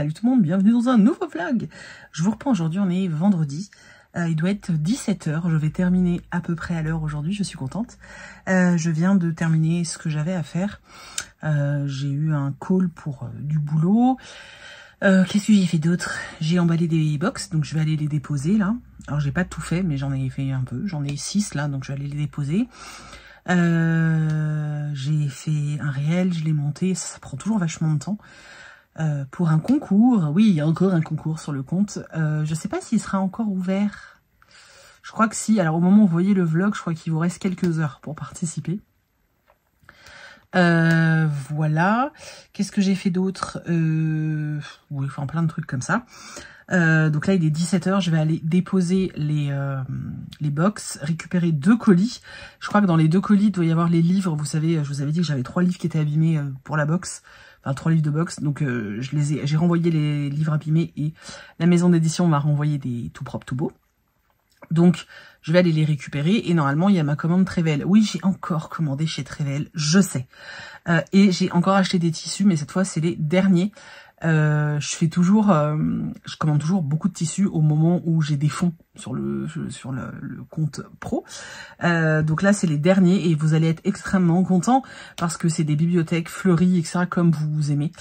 Salut tout le monde, bienvenue dans un nouveau vlog. Je vous reprends aujourd'hui, on est vendredi. Il doit être 17 h, je vais terminer à peu près à l'heure aujourd'hui, je suis contente. Je viens de terminer ce que j'avais à faire. J'ai eu un call pour du boulot. Qu'est-ce que j'ai fait d'autre? J'ai emballé des box, donc je vais aller les déposer là. Alors j'ai pas tout fait, mais j'en ai fait un peu. J'en ai 6 là, donc je vais aller les déposer. J'ai fait un réel, je l'ai monté, ça prend toujours vachement de temps. Pour un concours, oui, il y a encore un concours sur le compte. Je sais pas s'il sera encore ouvert. Je crois que si. Alors au moment où vous voyez le vlog, je crois qu'il vous reste quelques heures pour participer. Voilà. Qu'est-ce que j'ai fait d'autre? Oui, enfin plein de trucs comme ça. Donc là il est 17 h, je vais aller déposer les box, récupérer 2 colis. Je crois que dans les 2 colis il doit y avoir les livres. Vous savez, je vous avais dit que j'avais 3 livres qui étaient abîmés pour la box. Enfin 3 livres de box, donc j'ai renvoyé les livres abîmés et la maison d'édition m'a renvoyé des tout propres, tout beaux. Donc je vais aller les récupérer et normalement il y a ma commande Trevel. Oui, j'ai encore commandé chez Trevel, je sais. Et j'ai encore acheté des tissus, mais cette fois c'est les derniers. Je commande toujours beaucoup de tissus au moment où j'ai des fonds sur le compte pro. Donc là c'est les derniers et vous allez être extrêmement contents parce que c'est des bibliothèques fleuries, etc. comme vous aimez.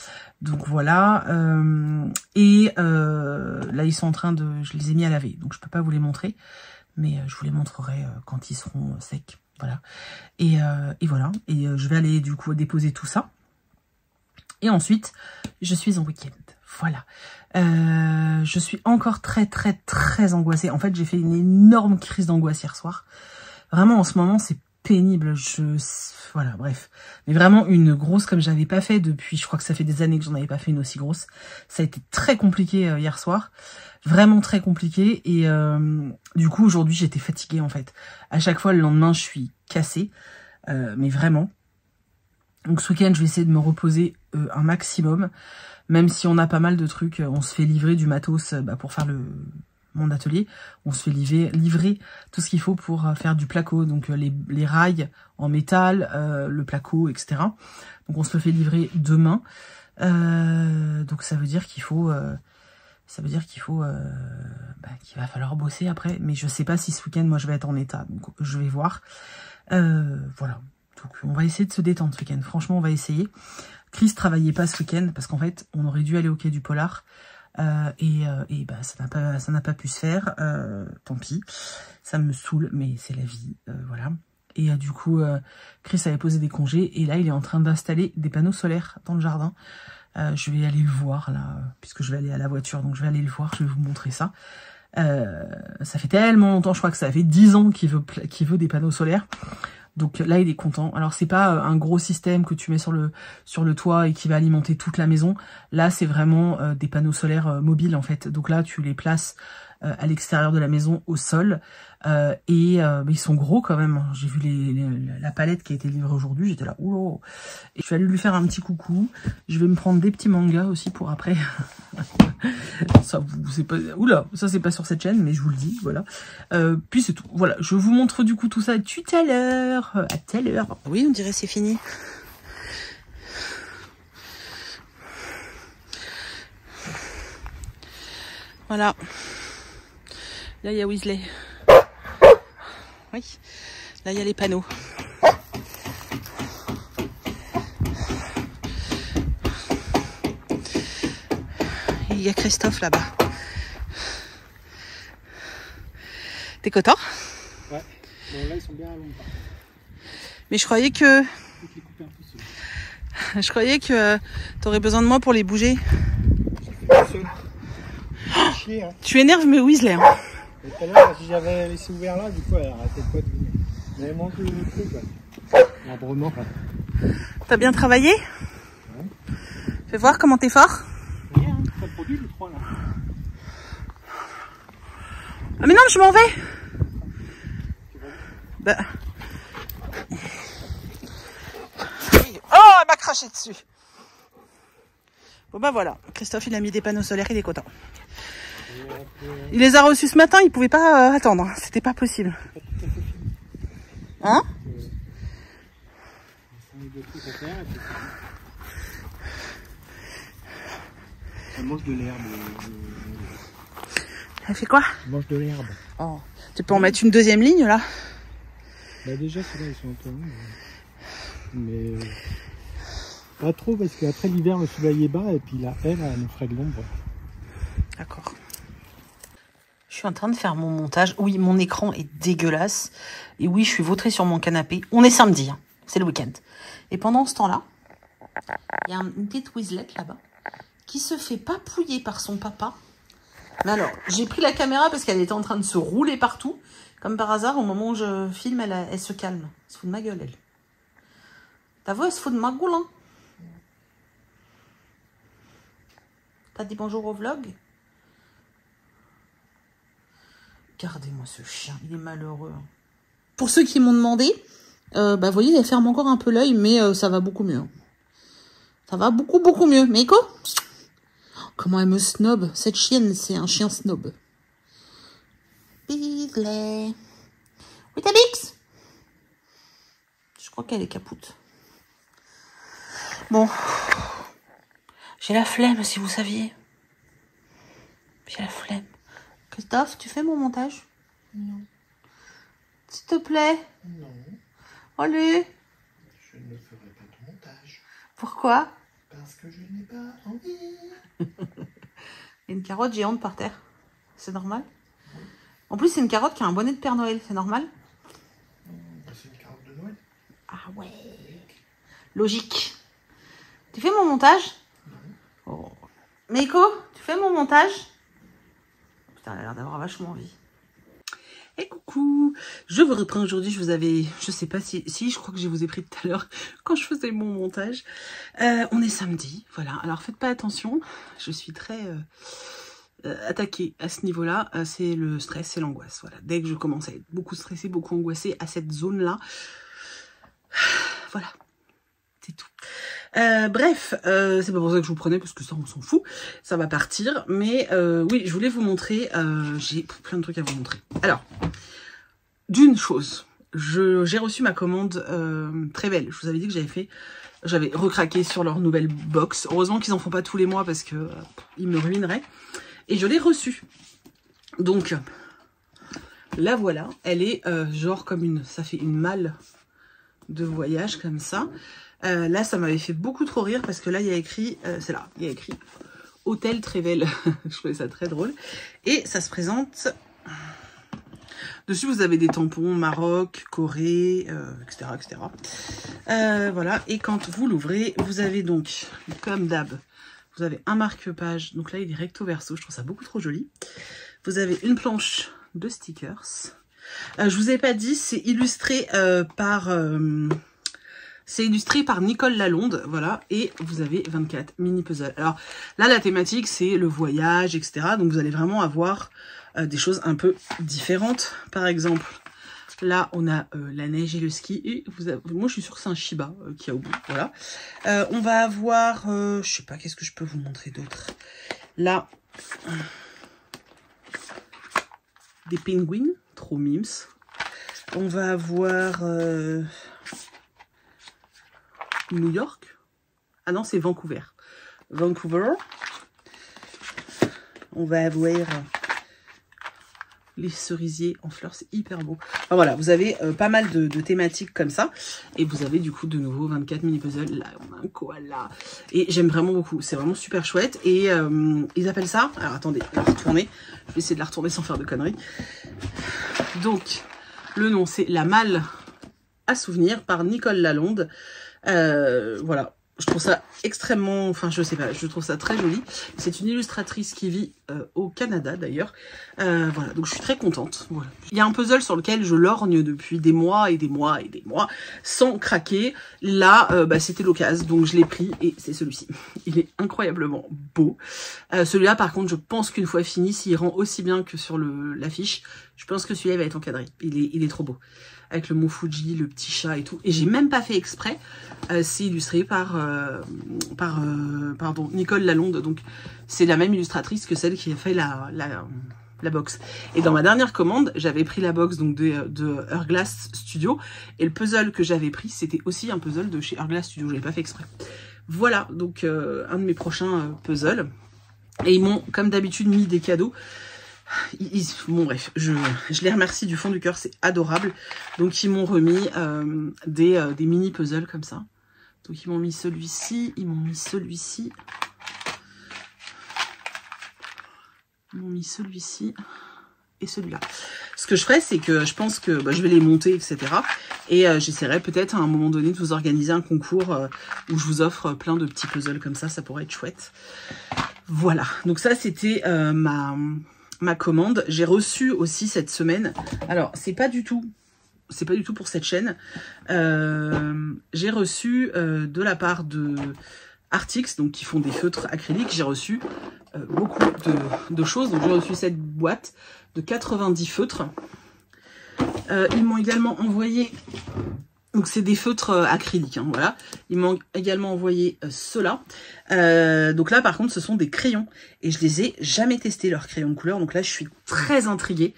Donc voilà. Là ils sont en train de, je les ai mis à laver, donc je peux pas vous les montrer, mais je vous les montrerai quand ils seront secs. Voilà. Et voilà. Et je vais aller du coup déposer tout ça. Et ensuite, je suis en week-end. Voilà. Je suis encore très angoissée. En fait, j'ai fait une énorme crise d'angoisse hier soir. Vraiment, en ce moment, c'est pénible. Voilà, bref. Mais vraiment, une grosse comme j'avais pas fait depuis... Je crois que ça fait des années que j'en avais pas fait une aussi grosse. Ça a été très compliqué hier soir. Vraiment très compliqué. Et du coup, aujourd'hui, j'étais fatiguée, en fait. À chaque fois, le lendemain, je suis cassée. Mais vraiment... Donc ce week-end, je vais essayer de me reposer un maximum, même si on a pas mal de trucs. On se fait livrer du matos pour faire mon atelier. On se fait livrer tout ce qu'il faut pour faire du placo, donc les rails en métal, le placo, etc. Donc on se le fait livrer demain. Donc ça veut dire qu'il faut... qu'il va falloir bosser après. Mais je sais pas si ce week-end, moi, je vais être en état. Donc je vais voir. Voilà. Donc on va essayer de se détendre ce week-end. Franchement, on va essayer. Chris travaillait pas ce week-end parce qu'en fait, on aurait dû aller au quai du Polar. Ça n'a pas pu se faire. Tant pis. Ça me saoule, mais c'est la vie. Voilà. Et du coup, Chris avait posé des congés. Et là, il est en train d'installer des panneaux solaires dans le jardin. Je vais aller le voir, là, puisque je vais aller à la voiture. Donc, je vais aller le voir. Je vais vous montrer ça. Ça fait tellement longtemps, je crois que ça fait 10 ans qu'il veut des panneaux solaires. Donc là, il est content. Alors, c'est pas un gros système que tu mets sur le toit et qui va alimenter toute la maison. Là, c'est vraiment des panneaux solaires mobiles, en fait. Donc là, tu les places à l'extérieur de la maison, au sol. Mais ils sont gros quand même. J'ai vu la palette qui a été livrée aujourd'hui. J'étais là, oulô. Et je vais aller lui faire un petit coucou. Je vais me prendre des petits mangas aussi pour après. Ça, c'est pas... Oula, ça c'est pas sur cette chaîne, mais je vous le dis, voilà. Puis c'est tout. Voilà, je vous montre du coup tout ça tout à l'heure. À tout à l'heure. Oui, on dirait c'est fini. Voilà. Là, il y a Weasley. Oui. Là, il y a les panneaux. Il y a Christophe là-bas. T'es content? Ouais. Bon, là, ils sont bien longs. Mais je croyais que... Je croyais que t'aurais besoin de moi pour les bouger. Chier, hein. Tu énerves mes Weasley. Hein. Et tout à l'heure, si j'avais laissé ouvert là, du coup, elle arrêtait pas de venir. Elle avait manqué le truc, ouais. L'arbrement, ouais. T'as bien travaillé? Ouais. Fais voir comment t'es fort. Rien, hein. Pas de produit, je crois, là. Ah mais non, je m'en vais. Bah... Oh, elle m'a craché dessus. Bon bah voilà, Christophe il a mis des panneaux solaires, il est content. Il les a reçus ce matin, il pouvait pas attendre, c'était pas possible. Hein? Elle mange de l'herbe. Elle fait quoi? Elle mange de l'herbe. Oh. Tu peux en mettre une deuxième ligne là? Bah déjà, ceux-là, ils sont un peu longs. Mais pas trop, parce qu'après l'hiver, le soleil est bas, et puis là, elle nous ferait de l'ombre. D'accord. Je suis en train de faire mon montage. Oui, mon écran est dégueulasse. Et oui, je suis vautrée sur mon canapé. On est samedi, hein. C'est le week-end. Et pendant ce temps-là, il y a une petite Weasley là-bas qui se fait papouiller par son papa. Mais alors, j'ai pris la caméra parce qu'elle était en train de se rouler partout. Comme par hasard, au moment où je filme, elle se calme. Elle se fout de ma gueule, elle. T'as vu, elle se fout de ma gueule, hein. T'as dit bonjour au vlog? Regardez-moi ce chien, il est malheureux. Pour ceux qui m'ont demandé, bah vous voyez, elle ferme encore un peu l'œil, mais ça va beaucoup mieux. Ça va beaucoup, beaucoup mieux. Mais quoi? Comment elle me snob? Cette chienne, c'est un chien snob. Weasley. Oui, ta Bix? Je crois qu'elle est capoute. Bon. J'ai la flemme, si vous saviez. J'ai la flemme. Christophe, tu fais mon montage? Non. S'il te plaît? Non. Allez. Je ne ferai pas de montage. Pourquoi? Parce que je n'ai pas envie. Il y a une carotte géante par terre. C'est normal? Oui. En plus, c'est une carotte qui a un bonnet de Père Noël. C'est normal? C'est une carotte de Noël. Ah ouais. Logique. Tu fais mon montage? Non. Oh. Meiko, tu fais mon montage? Putain, elle a l'air d'avoir vachement envie. Et coucou, je vous reprends aujourd'hui. Je vous avais, je sais pas si je crois que je vous ai pris tout à l'heure quand je faisais mon montage. On est samedi, voilà. Alors faites pas attention, je suis très attaquée à ce niveau-là. C'est le stress, c'est l'angoisse. Voilà, dès que je commence à être beaucoup stressée, beaucoup angoissée à cette zone-là, voilà, c'est tout. Bref, c'est pas pour ça que je vous prenais, parce que ça on s'en fout, ça va partir, mais oui, je voulais vous montrer, j'ai plein de trucs à vous montrer. Alors, d'une chose, j'ai reçu ma commande très belle. Je vous avais dit que j'avais recraqué sur leur nouvelle box. Heureusement qu'ils en font pas tous les mois parce que ils me ruineraient. Et je l'ai reçue. Donc, la voilà, elle est genre comme ça fait une malle de voyage comme ça. Là, ça m'avait fait beaucoup trop rire parce que là, il y a écrit, c'est là, il y a écrit Hôtel Trével. Je trouvais ça très drôle. Et ça se présente. Dessus, vous avez des tampons Maroc, Corée, etc., etc. Voilà. Et quand vous l'ouvrez, vous avez donc, comme d'hab, vous avez un marque-page. Donc là, il est recto verso. Je trouve ça beaucoup trop joli. Vous avez une planche de stickers. Je vous ai pas dit, c'est illustré par Nicole Lalonde, voilà, et vous avez 24 mini puzzles. Alors là, la thématique, c'est le voyage, etc. Donc vous allez vraiment avoir des choses un peu différentes. Par exemple, là, on a la neige et le ski, et moi, je suis sûre que c'est un Shiba qui a au bout, voilà. On va avoir, je sais pas, qu'est-ce que je peux vous montrer d'autre? Là, des pingouins, trop mimes. On va avoir New York. Ah non, c'est Vancouver. Vancouver. On va avoir les cerisiers en fleurs, c'est hyper beau. Enfin voilà, vous avez pas mal de thématiques comme ça. Et vous avez du coup de nouveau 24 mini puzzles. Là, on a un koala. Et j'aime vraiment beaucoup. C'est vraiment super chouette. Et ils appellent ça... Alors attendez, on va retourner. Je vais essayer de la retourner sans faire de conneries. Donc, le nom, c'est La Malle à souvenir par Nicole Lalonde. Voilà. Je trouve ça extrêmement, enfin je sais pas, je trouve ça très joli. C'est une illustratrice qui vit au Canada d'ailleurs. Voilà, donc je suis très contente. Voilà. Il y a un puzzle sur lequel je lorgne depuis des mois et des mois et des mois sans craquer. Là, bah, c'était l'occasion, donc je l'ai pris et c'est celui-ci. Il est incroyablement beau. Celui-là, par contre, je pense qu'une fois fini, s'il rend aussi bien que sur l'affiche, je pense que celui-là va être encadré. Il est trop beau. Avec le mont Fuji, le petit chat et tout. Et j'ai même pas fait exprès. C'est illustré par Nicole Lalonde. Donc c'est la même illustratrice que celle qui a fait la box. Et dans ma dernière commande, j'avais pris la box donc de Hourglass Studio. Et le puzzle que j'avais pris, c'était aussi un puzzle de chez Hourglass Studio. Je l'ai pas fait exprès. Voilà, donc un de mes prochains puzzles. Et ils m'ont, comme d'habitude, mis des cadeaux. Bon bref, je les remercie du fond du cœur, c'est adorable. Donc ils m'ont remis des mini puzzles comme ça. Donc ils m'ont mis celui-ci, ils m'ont mis celui-ci. Ils m'ont mis celui-ci et celui-là. Ce que je ferai, c'est que je pense que je vais les monter, etc. Et j'essaierai peut-être à un moment donné de vous organiser un concours où je vous offre plein de petits puzzles comme ça pourrait être chouette. Voilà, donc ça c'était ma commande. J'ai reçu aussi cette semaine, alors c'est pas du tout pour cette chaîne, j'ai reçu de la part de Artix, donc qui font des feutres acryliques, j'ai reçu beaucoup de choses. Donc j'ai reçu cette boîte de 90 feutres. Ils m'ont également envoyé, donc c'est des feutres acryliques, hein, voilà. Ils m'ont également envoyé ceux-là. Donc là par contre ce sont des crayons et je les ai jamais testés leurs crayons de couleur. Donc là je suis très intriguée.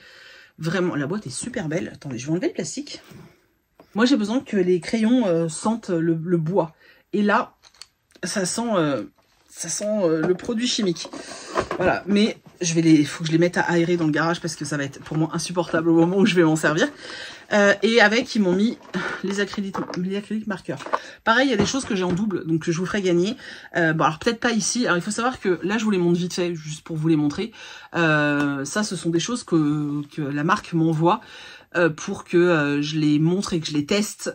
Vraiment, la boîte est super belle. Attendez, je vais enlever le plastique. Moi j'ai besoin que les crayons sentent le bois. Et là, ça sent le produit chimique. Voilà, mais faut que je les mette à aérer dans le garage parce que ça va être pour moi insupportable au moment où je vais m'en servir. Et avec, ils m'ont mis les acryliques marqueurs. Pareil, il y a des choses que j'ai en double, donc que je vous ferai gagner. Bon, alors peut-être pas ici. Alors il faut savoir que là, je vous les montre vite fait, juste pour vous les montrer. Ça, ce sont des choses que la marque m'envoie pour que je les montre et que je les teste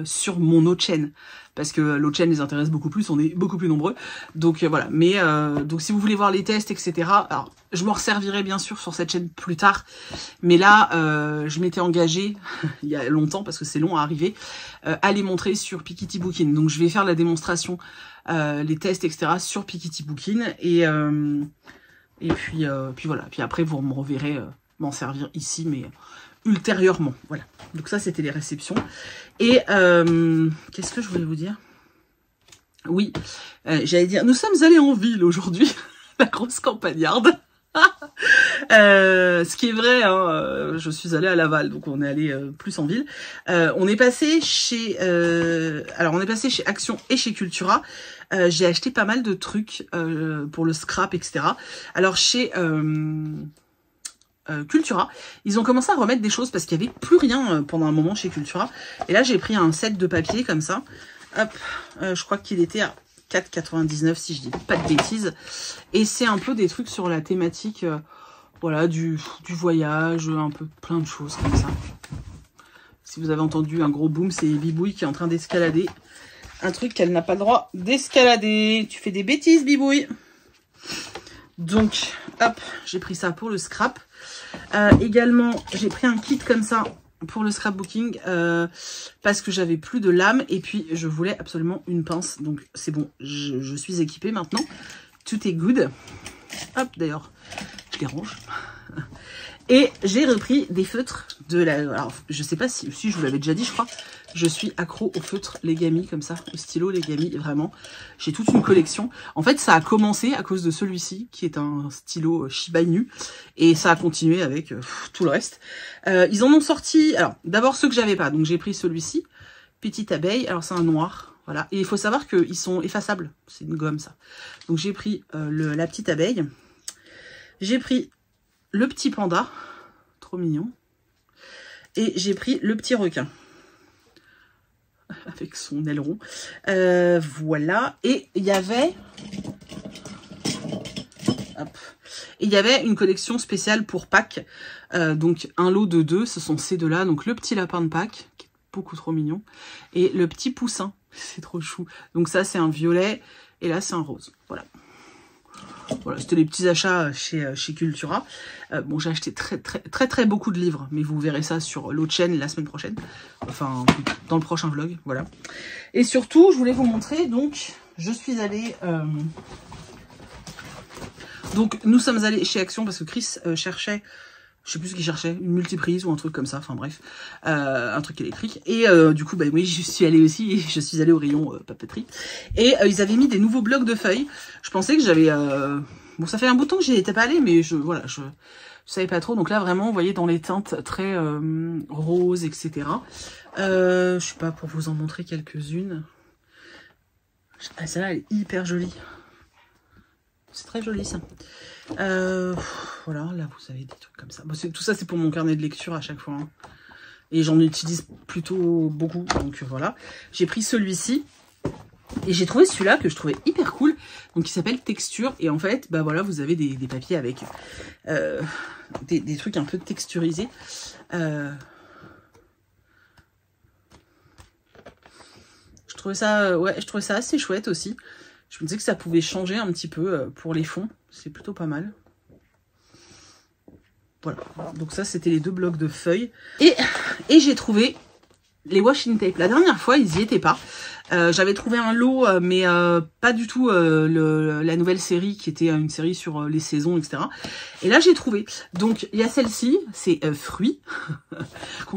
sur mon autre chaîne. Parce que l'autre chaîne les intéresse beaucoup plus, on est beaucoup plus nombreux. Donc voilà, mais donc si vous voulez voir les tests, etc. Alors je m'en resservirai bien sûr sur cette chaîne plus tard. Mais là, je m'étais engagée il y a longtemps, parce que c'est long à arriver, à les montrer sur Piketty Bookin. Donc je vais faire la démonstration, les tests, etc. sur Piketty Bookin. Et puis voilà, puis après vous me reverrez m'en servir ici, mais ultérieurement. Voilà, donc ça c'était les réceptions. Et qu'est-ce que je voulais vous dire? Oui, j'allais dire, nous sommes allés en ville aujourd'hui, la grosse campagnarde. Ce qui est vrai, hein, je suis allée à Laval, donc on est allé plus en ville. On est passé chez Action et chez Cultura. J'ai acheté pas mal de trucs pour le scrap, etc. Alors chez Cultura, ils ont commencé à remettre des choses parce qu'il n'y avait plus rien pendant un moment chez Cultura. Et là, j'ai pris un set de papier comme ça. Hop, je crois qu'il était à 4,99 si je dis pas de bêtises. Et c'est un peu des trucs sur la thématique voilà, du voyage, un peu plein de choses comme ça. Si vous avez entendu un gros boom, c'est Bibouille qui est en train d'escalader un truc qu'elle n'a pas le droit d'escalader. Tu fais des bêtises, Bibouille. Donc, hop, j'ai pris ça pour le scrap. Également, j'ai pris un kit comme ça pour le scrapbooking parce que j'avais plus de lame et puis je voulais absolument une pince. Donc, c'est bon, je suis équipée maintenant. Tout est good. Hop, d'ailleurs, je les range. Et j'ai repris des feutres de la... Alors, je sais pas si je vous l'avais déjà dit, je crois. Je suis accro aux feutres Legami, comme ça, au stylo Legami, vraiment. J'ai toute une collection. En fait, ça a commencé à cause de celui-ci, qui est un stylo Shiba Inu. Et ça a continué avec tout le reste. Ils en ont sorti... Alors, d'abord ceux que j'avais pas. Donc, j'ai pris celui-ci, Petite Abeille. Alors, c'est un noir, voilà. Et il faut savoir qu'ils sont effaçables. C'est une gomme, ça. Donc, j'ai pris la Petite Abeille. J'ai pris le petit panda, trop mignon. Et j'ai pris le petit requin. Avec son aileron. Voilà. Et il y avait... Hop. Et il y avait une collection spéciale pour Pâques. Donc un lot de 2, ce sont ces deux-là. Donc le petit lapin de Pâques, qui est beaucoup trop mignon. Et le petit poussin, c'est trop chou. Donc ça c'est un violet. Et là c'est un rose. Voilà. Voilà, c'était les petits achats chez Cultura. Bon, j'ai acheté très beaucoup de livres, mais vous verrez ça sur l'autre chaîne la semaine prochaine. Enfin, dans le prochain vlog, voilà. Et surtout, je voulais vous montrer, donc, je suis allée... Donc, nous sommes allés chez Action parce que Chris cherchait... Je sais plus ce qu'il cherchait, une multiprise ou un truc comme ça, enfin bref, un truc électrique. Et du coup, bah oui, je suis allée aussi, et je suis allée au rayon papeterie. Et ils avaient mis des nouveaux blocs de feuilles. Je pensais que j'avais... Bon, ça fait un bout de temps que j'y étais pas allée, mais voilà, je savais pas trop. Donc là, vraiment, vous voyez, dans les teintes très roses, etc. Je sais pas, pour vous en montrer quelques-unes. Ah, celle-là, elle est hyper jolie. C'est très joli ça. Voilà, là vous avez des trucs comme ça. Bon, tout ça c'est pour mon carnet de lecture à chaque fois. Hein. Et j'en utilise plutôt beaucoup. Donc voilà. J'ai pris celui-ci. Et j'ai trouvé celui-là que je trouvais hyper cool. Donc il s'appelle Texture. Et en fait, bah voilà, vous avez des papiers avec des trucs un peu texturisés. Je trouvais ça, ouais, je trouvais ça assez chouette aussi. Je me disais que ça pouvait changer un petit peu pour les fonds. C'est plutôt pas mal. Voilà. Donc ça, c'était les 2 blocs de feuilles. Et j'ai trouvé les washing tape. La dernière fois, ils y étaient pas. J'avais trouvé un lot, mais pas du tout la nouvelle série qui était une série sur les saisons, etc. Et là, j'ai trouvé. Donc, il y a celle-ci, c'est fruits.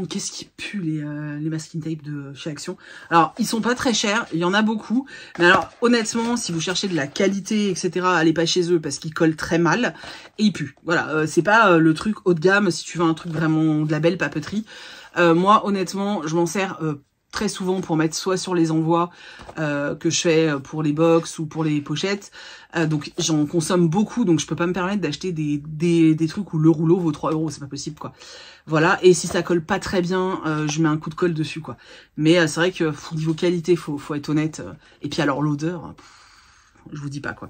Qu'est-ce qui pue les masking tape de chez Action. Alors, ils sont pas très chers, il y en a beaucoup. Mais alors, honnêtement, si vous cherchez de la qualité, etc., allez pas chez eux parce qu'ils collent très mal et ils puent. Voilà, c'est pas le truc haut de gamme si tu veux un truc vraiment de la belle papeterie. Moi, honnêtement, je m'en sers très souvent pour mettre soit sur les envois que je fais pour les box ou pour les pochettes. Donc j'en consomme beaucoup, donc je peux pas me permettre d'acheter des trucs où le rouleau vaut 3 €, c'est pas possible quoi. Voilà, et si ça colle pas très bien, je mets un coup de colle dessus quoi. Mais c'est vrai que niveau qualité, faut être honnête. Et puis alors l'odeur, je vous dis pas quoi.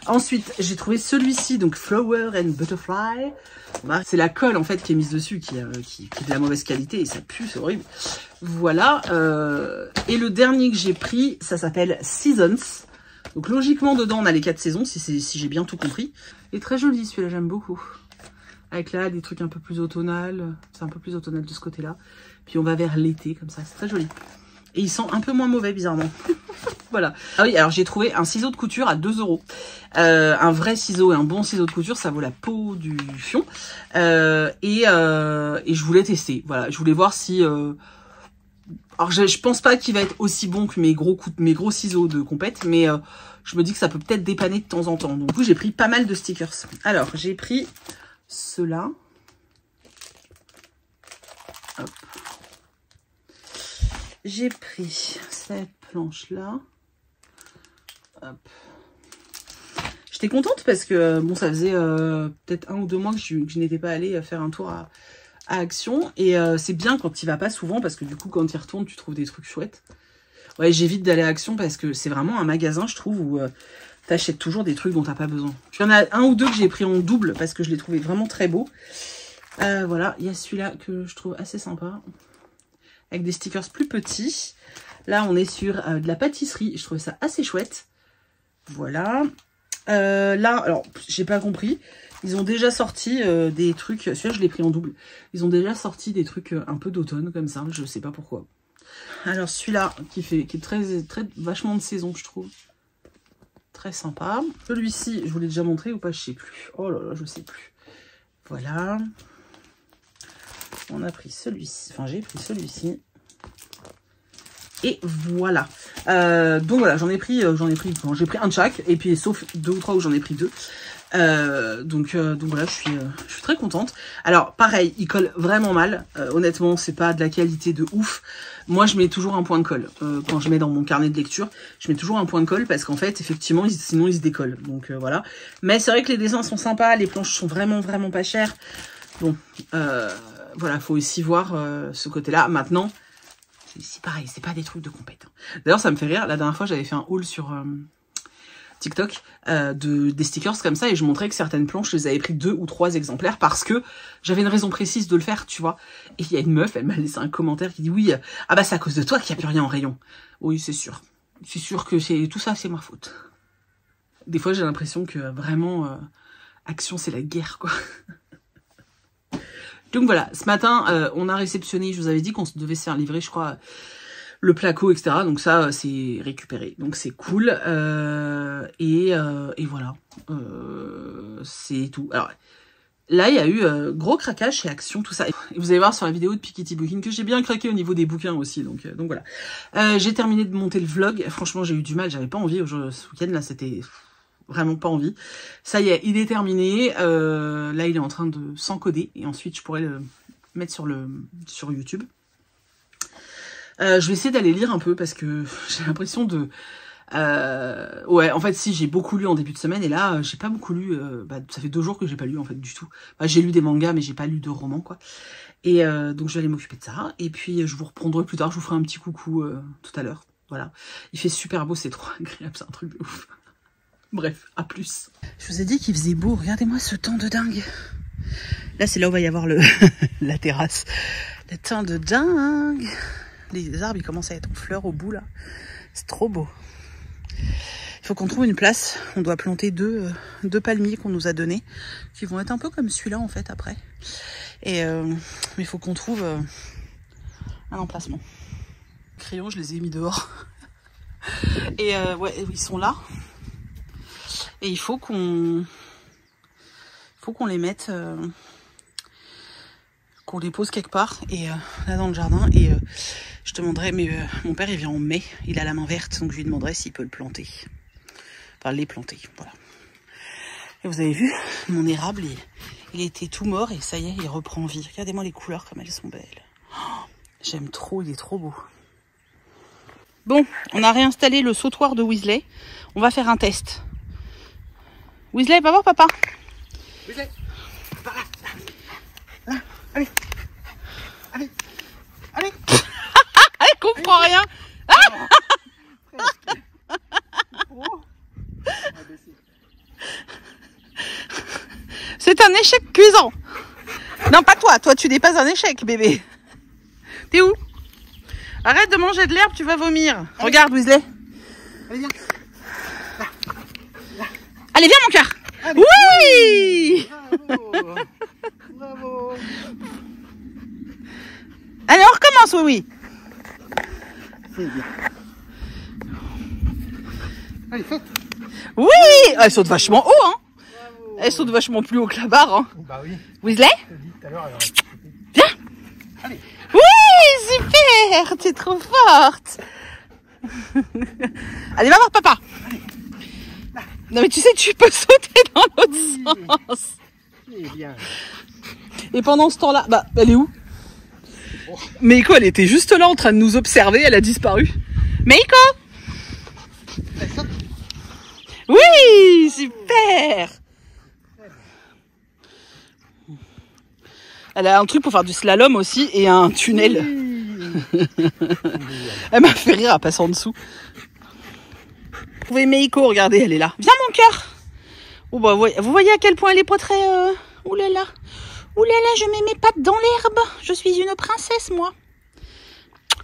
Ensuite, j'ai trouvé celui-ci, donc Flower and Butterfly. Voilà, c'est la colle en fait qui est mise dessus qui est de la mauvaise qualité et ça pue, c'est horrible. Voilà. Et le dernier que j'ai pris, ça s'appelle Seasons. Donc logiquement dedans on a les 4 saisons si j'ai bien tout compris. Il est très joli celui-là, j'aime beaucoup. Avec là des trucs un peu plus automnal. C'est un peu plus automnal de ce côté-là. Puis on va vers l'été comme ça, c'est très joli. Et il sent un peu moins mauvais bizarrement. Voilà. Ah oui, alors j'ai trouvé un ciseau de couture à 2 €. Un vrai ciseau et un bon ciseau de couture, ça vaut la peau du fion. Et je voulais tester. Voilà, je voulais voir si... Alors je pense pas qu'il va être aussi bon que mes gros ciseaux de compète, mais je me dis que ça peut peut-être dépanner de temps en temps. Donc du coup, j'ai pris pas mal de stickers. Alors, j'ai pris ceux-là. Hop. J'ai pris cette planche-là. Hop. J'étais contente parce que bon, ça faisait peut-être 1 ou 2 mois que je n'étais pas allée faire un tour à Action. Et c'est bien quand tu y vas pas souvent parce que du coup, quand tu y retournes, tu trouves des trucs chouettes. Ouais, j'évite d'aller à Action parce que c'est vraiment un magasin, je trouve, où t'achètes toujours des trucs dont t'as pas besoin. Il y en a 1 ou 2 que j'ai pris en double parce que je les trouvais vraiment très beaux. Voilà, il y a celui-là que je trouve assez sympa. Avec des stickers plus petits. Là, on est sur de la pâtisserie. Je trouvais ça assez chouette. Voilà. Là, alors, j'ai pas compris. Ils ont déjà sorti des trucs... Celui-là, je l'ai pris en double. Ils ont déjà sorti des trucs un peu d'automne, comme ça. Je sais pas pourquoi. Alors, celui-là, qui est très vachement de saison, je trouve. Très sympa. Celui-ci, je vous l'ai déjà montré ou pas? Je sais plus. Oh là là, je sais plus. Voilà. On a pris celui-ci. Enfin, j'ai pris celui-ci. Et voilà. Donc voilà, j'ai pris un de chaque. Et puis, sauf 2 ou 3 où j'en ai pris 2. Donc voilà, je suis très contente. Alors pareil, il colle vraiment mal. Honnêtement, c'est pas de la qualité de ouf. Moi, je mets toujours un point de colle. Quand je mets dans mon carnet de lecture, je mets toujours un point de colle parce qu'en fait, effectivement, sinon ils se décollent. Donc voilà. Mais c'est vrai que les dessins sont sympas, les planches sont vraiment pas chères. Bon, voilà, faut aussi voir ce côté-là. Maintenant, c'est pareil, c'est pas des trucs de compète. D'ailleurs, ça me fait rire. La dernière fois, j'avais fait un haul sur TikTok des stickers comme ça et je montrais que certaines planches, je les avais pris 2 ou 3 exemplaires parce que j'avais une raison précise de le faire, tu vois. Et il y a une meuf, elle m'a laissé un commentaire qui dit oui, ah bah c'est à cause de toi qu'il n'y a plus rien en rayon. Oui, c'est sûr. C'est sûr que tout ça, c'est ma faute. Des fois, j'ai l'impression que vraiment, Action, c'est la guerre, quoi. Donc voilà, ce matin, on a réceptionné, je vous avais dit qu'on devait se faire livrer, je crois, le placo, etc. Donc ça, c'est récupéré. Donc c'est cool. Et voilà. C'est tout. Alors, là, il y a eu gros craquage chez Action, tout ça. Et vous allez voir sur la vidéo de Piketty Booking que j'ai bien craqué au niveau des bouquins aussi. Donc voilà. J'ai terminé de monter le vlog. Franchement, j'ai eu du mal. J'avais pas envie. Ce week-end, là, c'était... vraiment pas envie. Ça y est, il est terminé. Là, il est en train de s'encoder. Et ensuite, je pourrais le mettre sur YouTube. Je vais essayer d'aller lire un peu parce que j'ai l'impression de Ouais, en fait, si, j'ai beaucoup lu en début de semaine, et là, j'ai pas beaucoup lu. Ça fait 2 jours que j'ai pas lu, en fait, du tout. J'ai lu des mangas, mais j'ai pas lu de romans, quoi. Et donc, je vais aller m'occuper de ça. Et puis, je vous reprendrai plus tard, je vous ferai un petit coucou tout à l'heure. Voilà. Il fait super beau, c'est trop agréable, c'est un truc de ouf. Bref, à plus. Je vous ai dit qu'il faisait beau, regardez-moi ce temps de dingue. Là, c'est là où va y avoir la terrasse. Le temps de dingue. Les arbres, ils commencent à être en fleurs au bout, là. C'est trop beau. Il faut qu'on trouve une place. On doit planter deux palmiers qu'on nous a donnés, qui vont être un peu comme celui-là, en fait, après. Et mais il faut qu'on trouve un emplacement. Les crayons, je les ai mis dehors. Et ouais, ils sont là. Et il faut qu'on les mette, qu'on les pose quelque part, et là dans le jardin. Et je demanderai, mais mon père il vient en mai, il a la main verte, donc je lui demanderai s'il peut le planter. Enfin, les planter, voilà. Et vous avez vu, mon érable, il était tout mort, et ça y est, il reprend vie. Regardez-moi les couleurs, comme elles sont belles. Oh, j'aime trop, il est trop beau. Bon, on a réinstallé le sautoir de Weasley. On va faire un test. Weasley, va voir papa. Weasley, par là. Là. Allez. Allez. Allez. Elle comprend rien. C'est un échec cuisant. Non, pas toi. Toi, tu n'es pas un échec, bébé. T'es où? Arrête de manger de l'herbe, tu vas vomir. Allez. Regarde, Weasley. Allez, viens. Là. Là. Allez, viens, mon cœur. Allez. Oui. Bravo. Bravo. Allez, on recommence, oui. C'est bien. Allez, saute. Oui. Elle saute vachement haut, hein. Bravo. Elle saute vachement plus haut que la barre, hein. Bah oui. Weasley. Viens. Allez. Oui, super. T'es trop forte. Allez, va voir papa. Allez. Non mais tu sais, tu peux sauter dans l'autre sens. C'est bien. Et pendant ce temps-là, bah, elle est où? Oh. Meiko, elle était juste là en train de nous observer, elle a disparu. Meiko! Oui, super! Elle a un truc pour faire du slalom aussi et un tunnel. Oui. Elle m'a fait rire en passant en dessous. Vous trouvez Meiko, regardez, elle est là. Viens mon cœur. Oh bah vous voyez à quel point elle est pas très... Ouh là là. Ouh là là, je mets mes pattes dans l'herbe. Je suis une princesse, moi.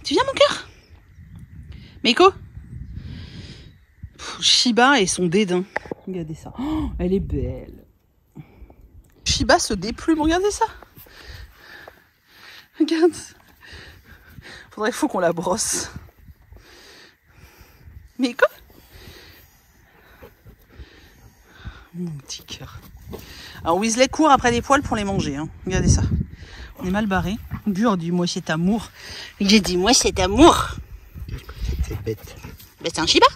Tu viens mon cœur? Meiko? Shiba et son dédain. Regardez ça. Oh, elle est belle. Shiba se déplume, regardez ça. Regarde. Faut qu'on la brosse. Meiko? Mon petit cœur. Alors Weasley court après des poils pour les manger. Hein. Regardez ça. On est mal barré. Dur, dis-moi c'est amour. J'ai dit moi c'est amour. C'est bête. Ben, c'est un Shiba.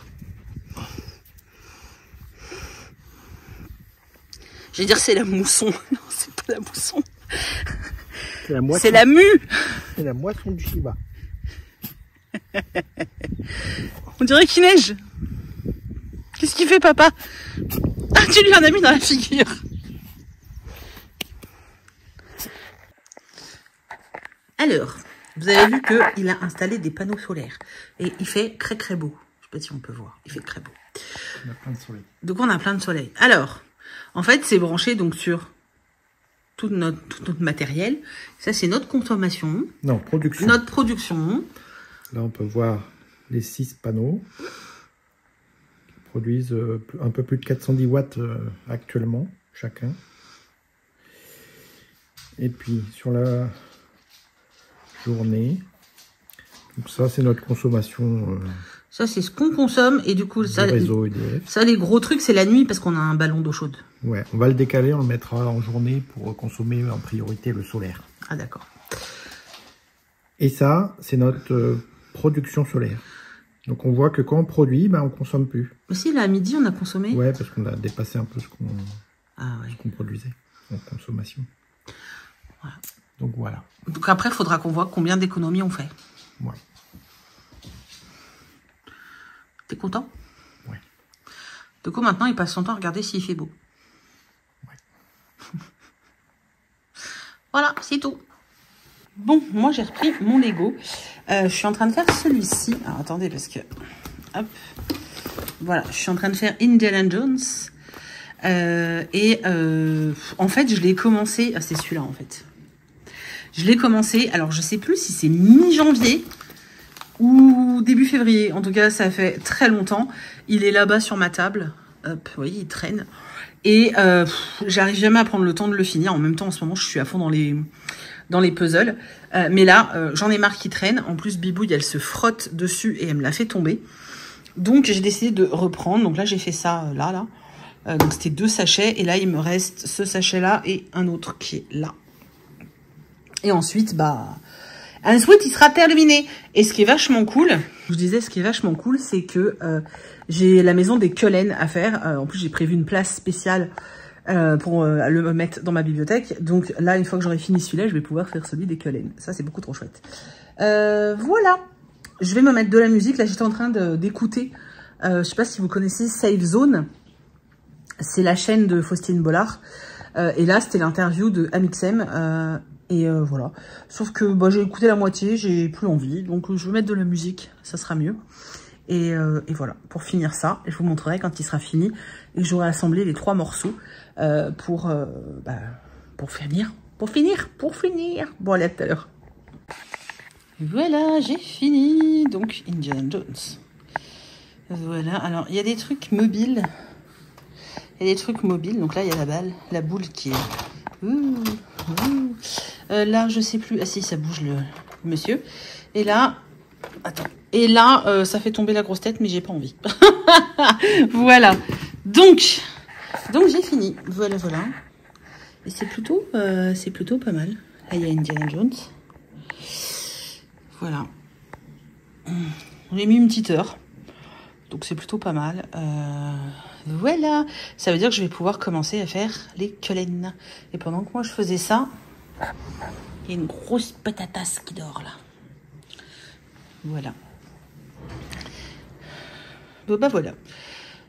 Je vais dire c'est la mousson. Non, c'est pas la mousson. C'est la mue. C'est la moisson du Shiba. On dirait qu'il neige. Qu'est-ce qu'il fait, papa? Ah, tu lui en as mis dans la figure. Alors, vous avez vu qu'il a installé des panneaux solaires. Et il fait très beau. Je sais pas si on peut voir. Il fait très beau. On a plein de soleil. Donc on a plein de soleil. Alors, en fait, c'est branché donc sur tout notre matériel. Ça, c'est notre consommation. Non, production. Notre production. Là, on peut voir les 6 panneaux qui produisent un peu plus de 410 watts actuellement, chacun. Et puis, sur la journée, donc ça, c'est notre consommation. Ça, c'est ce qu'on consomme. Et du coup, ça, réseau EDF. Ça, les gros trucs, c'est la nuit parce qu'on a un ballon d'eau chaude. Ouais, on va le décaler, on le mettra en journée pour consommer en priorité le solaire. Ah, d'accord. Et ça, c'est notre production solaire. Donc on voit que quand on produit, ben, on consomme plus. Aussi, là, à midi, on a consommé. Ouais, parce qu'on a dépassé un peu ce qu'on produisait en consommation. Voilà. Donc voilà. Donc après, il faudra qu'on voit combien d'économies on fait. Ouais. T'es content? Du coup, maintenant, il passe son temps à regarder s'il fait beau. Ouais. Voilà, c'est tout. Bon, moi, j'ai repris mon Lego. Je suis en train de faire celui-ci. Alors, attendez, parce que... Hop. Voilà, je suis en train de faire Indiana Jones. En fait, je l'ai commencé... Ah, c'est celui-là, en fait. Je l'ai commencé... Alors, je sais plus si c'est mi-janvier ou début février. En tout cas, ça fait très longtemps. Il est là-bas sur ma table. Hop, vous voyez, il traîne. Et j'arrive jamais à prendre le temps de le finir. En même temps, en ce moment, je suis à fond dans les puzzles. Mais là, j'en ai marre qu'il traîne. En plus, Bibouille, elle se frotte dessus et elle me l'a fait tomber. Donc, j'ai décidé de reprendre. Donc là, j'ai fait ça là. Donc, c'était 2 sachets. Et là, il me reste ce sachet-là et un autre qui est là. Et ensuite, ensuite, il sera terminé. Et ce qui est vachement cool, je vous disais, ce qui est vachement cool, c'est que j'ai la maison des Cullen à faire. En plus, j'ai prévu une place spéciale pour le mettre dans ma bibliothèque. Donc là, une fois que j'aurai fini celui-là, je vais pouvoir faire celui des Cullen. Ça, c'est beaucoup trop chouette. Voilà. Je vais me mettre de la musique. Là, j'étais en train d'écouter. Je sais pas si vous connaissez Safe Zone. C'est la chaîne de Faustine Bollard. Et là, c'était l'interview de Amixem. Voilà. Sauf que j'ai écouté la moitié, j'ai plus envie. Donc, je vais mettre de la musique. Ça sera mieux. Et voilà, pour finir ça, je vous montrerai quand il sera fini et j'aurai assemblé les 3 morceaux pour finir. Bon, allez, à tout à l'heure. Voilà, j'ai fini. Donc, Indiana Jones. Voilà, alors, il y a des trucs mobiles. Donc là, il y a la boule qui est... là, je sais plus. Ah si, ça bouge le monsieur. Et là... Attends. Et là, ça fait tomber la grosse tête, mais j'ai pas envie. Voilà. Donc j'ai fini. Voilà. Et c'est plutôt pas mal. Là, il y a Indiana Jones. Voilà. J'ai mis une petite heure. Donc c'est plutôt pas mal. Voilà. Ça veut dire que je vais pouvoir commencer à faire les Cullen. Et pendant que moi je faisais ça, il y a une grosse patatasse qui dort là. Voilà. Bon, voilà.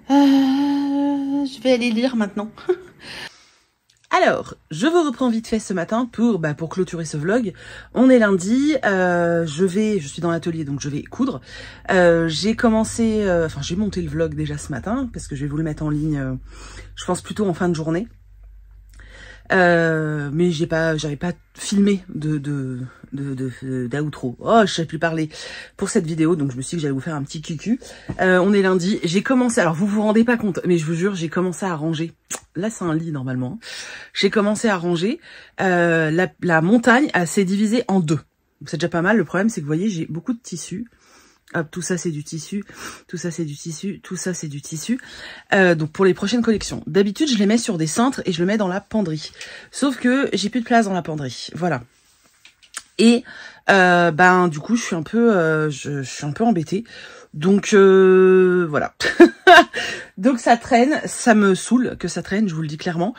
Je vais aller lire maintenant. Alors, je vous reprends vite fait ce matin pour clôturer ce vlog. On est lundi, je suis dans l'atelier, donc je vais coudre. J'ai commencé, j'ai monté le vlog déjà ce matin, parce que je vais vous le mettre en ligne, je pense plutôt en fin de journée. Mais j'avais pas filmé d'outro. Oh, je sais plus parler pour cette vidéo, donc je me suis dit que j'allais vous faire un petit cucu. On est lundi, j'ai commencé, alors vous vous rendez pas compte, mais je vous jure, j'ai commencé à ranger. Là, c'est un lit normalement. J'ai commencé à ranger. La montagne s'est divisée en 2. C'est déjà pas mal. Le problème, c'est que vous voyez, j'ai beaucoup de tissu. Hop, tout ça c'est du tissu, tout ça c'est du tissu, tout ça c'est du tissu. Donc pour les prochaines collections. D'habitude je les mets sur des cintres et je le mets dans la penderie. Sauf que j'ai plus de place dans la penderie. Voilà. Et du coup je suis un peu embêtée. Donc voilà. Donc ça traîne, ça me saoule que ça traîne, je vous le dis clairement.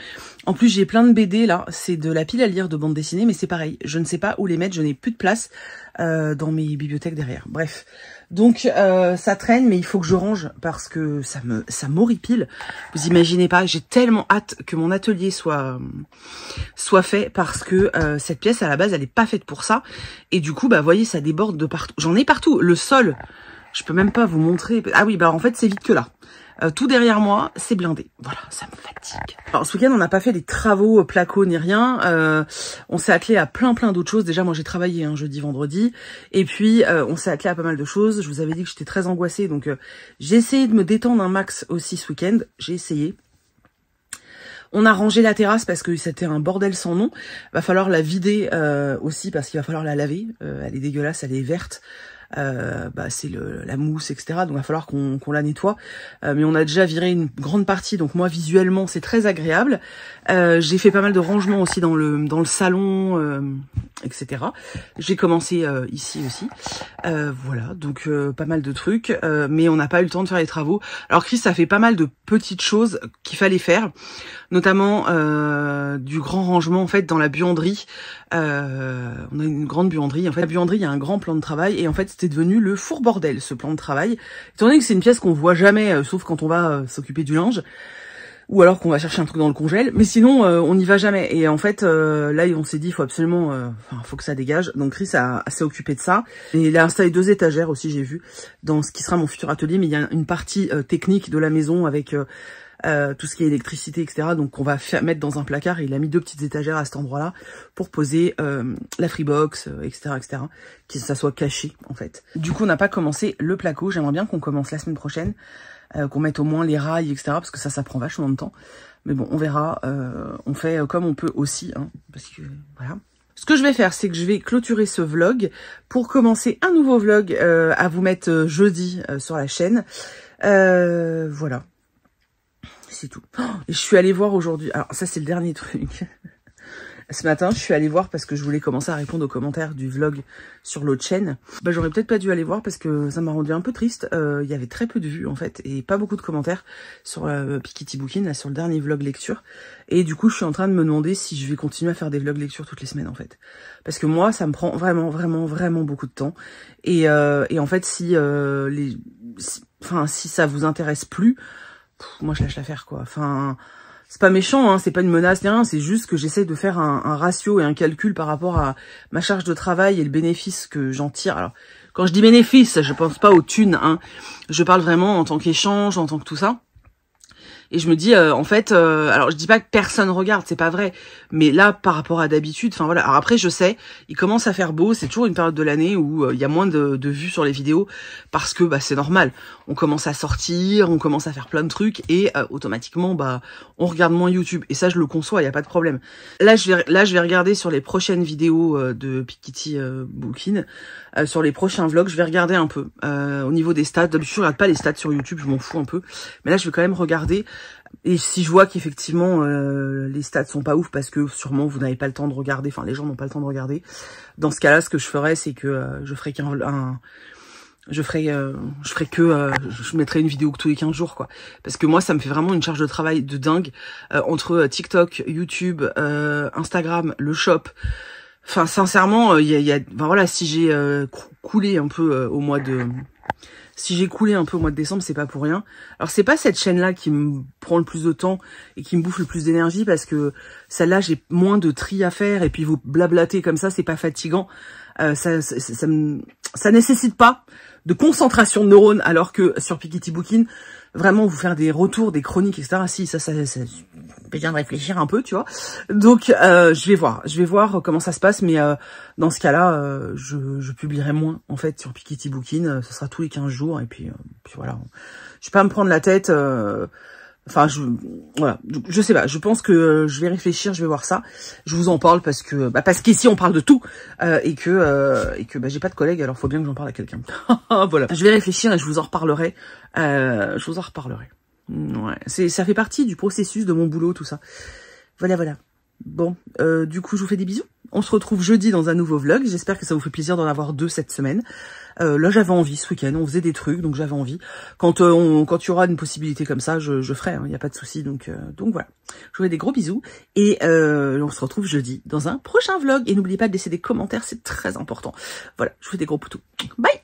En plus j'ai plein de BD là, c'est de la pile à lire de bande dessinée, mais c'est pareil, je ne sais pas où les mettre, je n'ai plus de place dans mes bibliothèques derrière. Bref, donc ça traîne, mais il faut que je range parce que ça m'horripile. Vous imaginez pas, j'ai tellement hâte que mon atelier soit fait parce que cette pièce à la base elle est pas faite pour ça. Et du coup vous voyez ça déborde de partout. J'en ai partout, le sol. Je peux même pas vous montrer. Ah oui, en fait, c'est vide que là. Tout derrière moi, c'est blindé. Voilà, ça me fatigue. Alors, ce week-end, on n'a pas fait des travaux placo ni rien. On s'est attelé à plein d'autres choses. Déjà, moi, j'ai travaillé jeudi, vendredi. Et puis, on s'est attelé à pas mal de choses. Je vous avais dit que j'étais très angoissée. Donc, j'ai essayé de me détendre un max aussi ce week-end. J'ai essayé. On a rangé la terrasse parce que c'était un bordel sans nom. Va falloir la vider aussi parce qu'il va falloir la laver. Elle est dégueulasse, elle est verte. C'est la mousse, etc. Donc il va falloir qu'on la nettoie. Mais on a déjà viré une grande partie, donc moi visuellement c'est très agréable. J'ai fait pas mal de rangements aussi dans le salon, etc. J'ai commencé ici aussi. Voilà, donc pas mal de trucs, mais on n'a pas eu le temps de faire les travaux. Alors Chris a fait pas mal de petites choses qu'il fallait faire, notamment du grand rangement en fait dans la buanderie. On a une grande buanderie. En fait, la buanderie, il y a un grand plan de travail et en fait, c'était c'était devenu le four bordel, ce plan de travail. Étant donné que c'est une pièce qu'on voit jamais, sauf quand on va s'occuper du linge, ou alors qu'on va chercher un truc dans le congèle, mais sinon on n'y va jamais. Et en fait là on s'est dit il faut absolument, faut que ça dégage. Donc Chris s'est occupé de ça. Et il a installé 2 étagères aussi, j'ai vu, dans ce qui sera mon futur atelier, mais il y a une partie technique de la maison avec tout ce qui est électricité, etc. Donc on va mettre dans un placard, et il a mis 2 petites étagères à cet endroit-là pour poser la Freebox, etc., etc. Que ça soit caché en fait. Du coup on n'a pas commencé le placo, j'aimerais bien qu'on commence la semaine prochaine. Qu'on mette au moins les rails, etc. Parce que ça prend vachement de temps. Mais bon, on verra. On fait comme on peut aussi. Hein, parce que, voilà. Ce que je vais faire, c'est que je vais clôturer ce vlog pour commencer un nouveau vlog à vous mettre jeudi sur la chaîne. Voilà. C'est tout. Oh, et je suis allée voir aujourd'hui. Alors, ça, c'est le dernier truc. Ce matin, je suis allée voir parce que je voulais commencer à répondre aux commentaires du vlog sur l'autre chaîne. Bah, j'aurais peut-être pas dû aller voir parce que ça m'a rendu un peu triste. Il y avait très peu de vues en fait et pas beaucoup de commentaires sur Piketty Booking, là sur le dernier vlog lecture. Et du coup, je suis en train de me demander si je vais continuer à faire des vlogs lecture toutes les semaines en fait. Parce que moi, ça me prend vraiment beaucoup de temps. Et en fait, si ça vous intéresse plus, moi je lâche l'affaire quoi. Enfin. C'est pas méchant, hein, c'est pas une menace ni rien, c'est juste que j'essaie de faire un ratio et un calcul par rapport à ma charge de travail et le bénéfice que j'en tire. Alors, quand je dis bénéfice, je pense pas aux thunes, hein. Je parle vraiment en tant qu'échange, en tant que tout ça. Et je me dis, en fait, alors je dis pas que personne regarde, c'est pas vrai. Mais là, par rapport à d'habitude, enfin voilà. Alors après, je sais, il commence à faire beau, c'est toujours une période de l'année où il y a moins de vues sur les vidéos. Parce que bah c'est normal. On commence à sortir, on commence à faire plein de trucs. Et automatiquement, bah on regarde moins YouTube. Et ça, je le conçois, il n'y a pas de problème. Là, je vais regarder sur les prochaines vidéos de Piketty Booking. Sur les prochains vlogs, je vais regarder un peu. Au niveau des stats, d'habitude, je regarde pas les stats sur YouTube, je m'en fous un peu. Mais là, je vais quand même regarder. Et si je vois qu'effectivement les stats sont pas ouf parce que sûrement vous n'avez pas le temps de regarder, enfin les gens n'ont pas le temps de regarder, dans ce cas-là, ce que je ferais, c'est que je mettrai une vidéo tous les 15 jours quoi. Parce que moi ça me fait vraiment une charge de travail de dingue entre TikTok, YouTube, Instagram, le shop. Enfin sincèrement, enfin, voilà, si j'ai coulé un peu au mois de décembre, c'est pas pour rien. Alors c'est pas cette chaîne-là qui me prend le plus de temps et qui me bouffe le plus d'énergie parce que celle-là j'ai moins de tri à faire et puis vous blablater comme ça, c'est pas fatigant. Ça nécessite pas de concentration de neurones alors que sur Piketty Booking, vraiment vous faire des retours, des chroniques, etc. Si ça bien de réfléchir un peu, tu vois. Donc je vais voir comment ça se passe, mais dans ce cas-là, je publierai moins en fait sur Piketty Booking. Ce sera tous les 15 jours et puis voilà. Je vais pas me prendre la tête. Enfin, voilà, je sais pas. Je pense que je vais réfléchir, je vais voir ça. Je vous en parle parce qu'ici on parle de tout et que j'ai pas de collègues, alors faut bien que j'en parle à quelqu'un. Voilà. Je vais réfléchir et je vous en reparlerai. Ouais, ça fait partie du processus de mon boulot, tout ça. Voilà. Bon, du coup, je vous fais des bisous. On se retrouve jeudi dans un nouveau vlog. J'espère que ça vous fait plaisir d'en avoir 2 cette semaine. Là, j'avais envie ce week-end. On faisait des trucs, donc j'avais envie. Quand il y aura une possibilité comme ça, je ferai. Il n'y a pas de souci. Donc voilà. Je vous fais des gros bisous. Et on se retrouve jeudi dans un prochain vlog. Et n'oubliez pas de laisser des commentaires, c'est très important. Voilà, je vous fais des gros poutous. Bye!